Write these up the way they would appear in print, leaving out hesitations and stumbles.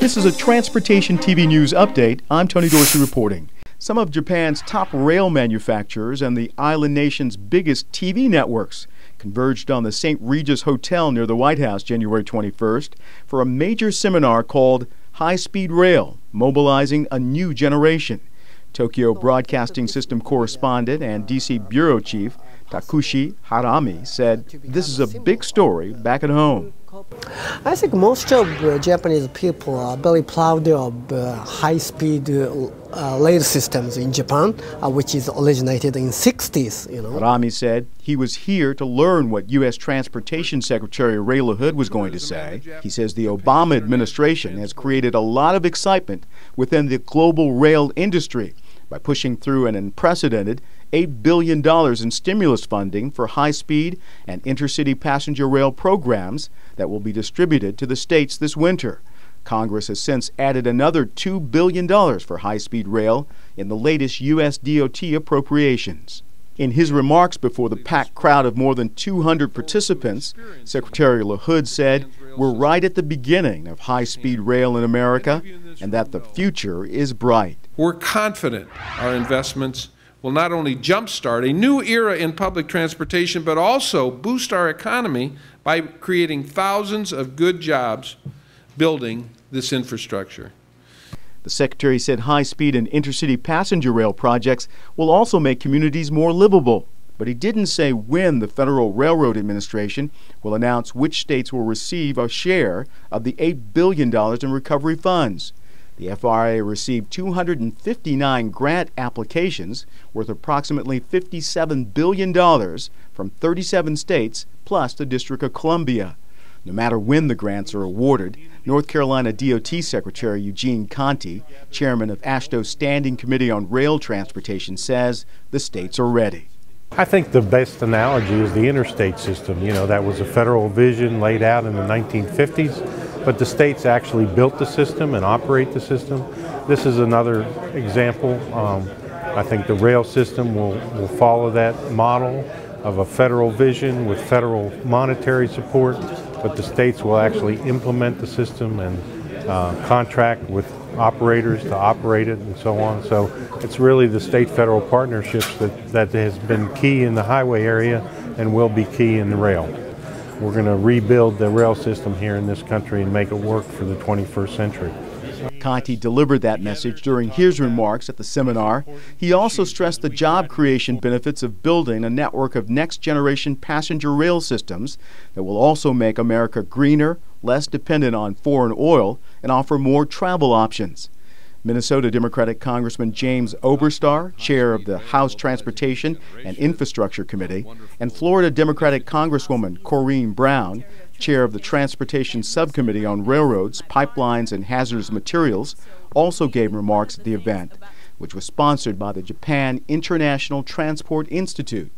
This is a Transportation TV News update. I'm Tony Dorsey reporting. Some of Japan's top rail manufacturers and the island nation's biggest TV networks converged on the St. Regis Hotel near the White House January 21st for a major seminar called High-Speed Rail, Mobilizing a New Generation. Tokyo Broadcasting System correspondent and D.C. bureau chief Takushi Harami said this is a big story back at home. I think most of Japanese people are very proud of high-speed rail systems in Japan, which is originated in the 60s. Harami said he was here to learn what U.S. Transportation Secretary Ray LaHood was going to say. He says the Obama administration has created a lot of excitement within the global rail industry by pushing through an unprecedented $8 billion in stimulus funding for high-speed and intercity passenger rail programs that will be distributed to the states this winter. Congress has since added another $2 billion for high-speed rail in the latest U.S. DOT appropriations. In his remarks before the packed crowd of more than 200 participants, Secretary LaHood said, "We're right at the beginning of high-speed rail in America and that the future is bright." We're confident our investments will not only jumpstart a new era in public transportation, but also boost our economy by creating thousands of good jobs building this infrastructure. The Secretary said high-speed and intercity passenger rail projects will also make communities more livable, but he didn't say when the Federal Railroad Administration will announce which states will receive a share of the $8 billion in recovery funds. The FRA received 259 grant applications worth approximately $57 billion from 37 states plus the District of Columbia. No matter when the grants are awarded, North Carolina DOT Secretary Eugene Conti, chairman of AASHTO's Standing Committee on Rail Transportation, says the states are ready. I think the best analogy is the interstate system. That was a federal vision laid out in the 1950s, but the states actually built the system and operate the system. This is another example. I think the rail system will follow that model of a federal vision with federal monetary support, but the states will actually implement the system and contract with operators to operate it and so on. So it's really the state-federal partnerships that has been key in the highway area and will be key in the rail. We're going to rebuild the rail system here in this country and make it work for the 21st century. Conti delivered that message during his remarks at the seminar. He also stressed the job creation benefits of building a network of next-generation passenger rail systems that will also make America greener, less dependent on foreign oil, and offer more travel options. Minnesota Democratic Congressman James Oberstar, chair of the House Transportation and Infrastructure Committee, and Florida Democratic Congresswoman Corrine Brown, chair of the Transportation Subcommittee on Railroads, Pipelines, and Hazardous Materials, also gave remarks at the event, which was sponsored by the Japan International Transport Institute.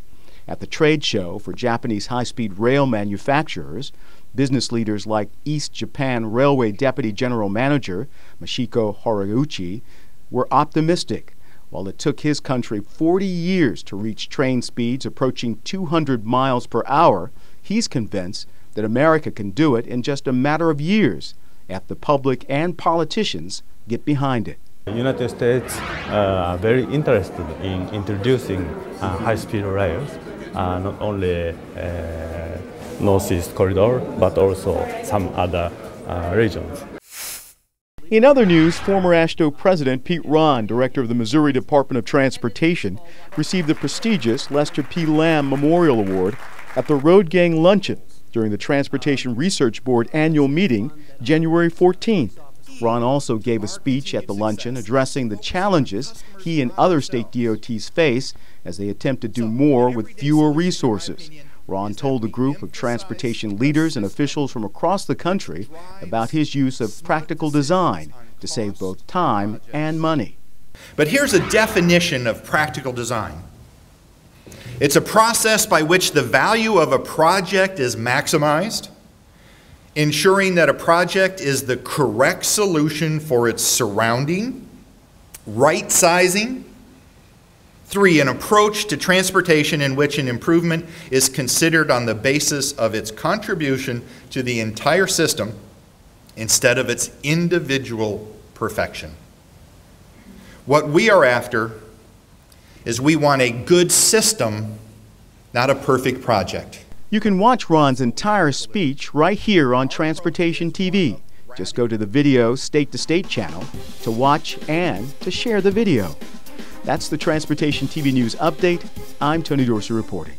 At the trade show for Japanese high-speed rail manufacturers, business leaders like East Japan Railway Deputy General Manager Mashiko Horiguchi were optimistic. While it took his country 40 years to reach train speeds approaching 200 miles per hour, he's convinced that America can do it in just a matter of years if the public and politicians get behind it. The United States are very interested in introducing high-speed rails, not only Northeast Corridor, but also some other regions. In other news, former AASHTO President Pete Rahn, director of the Missouri Department of Transportation, received the prestigious Lester P. Lamm Memorial Award at the Road Gang Luncheon during the Transportation Research Board annual meeting January 14th. Rahn also gave a speech at the luncheon addressing the challenges he and other state DOTs face as they attempt to do more with fewer resources. Rahn told a group of transportation leaders and officials from across the country about his use of practical design to save both time and money. But here's a definition of practical design. It's a process by which the value of a project is maximized, ensuring that a project is the correct solution for its surrounding, right sizing. 3, an approach to transportation in which an improvement is considered on the basis of its contribution to the entire system instead of its individual perfection. What we are after is we want a good system, not a perfect project. You can watch Ron's entire speech right here on Transportation TV. Just go to the video state-to-state channel to watch and to share the video. That's the Transportation TV News Update. I'm Tony Dorsey reporting.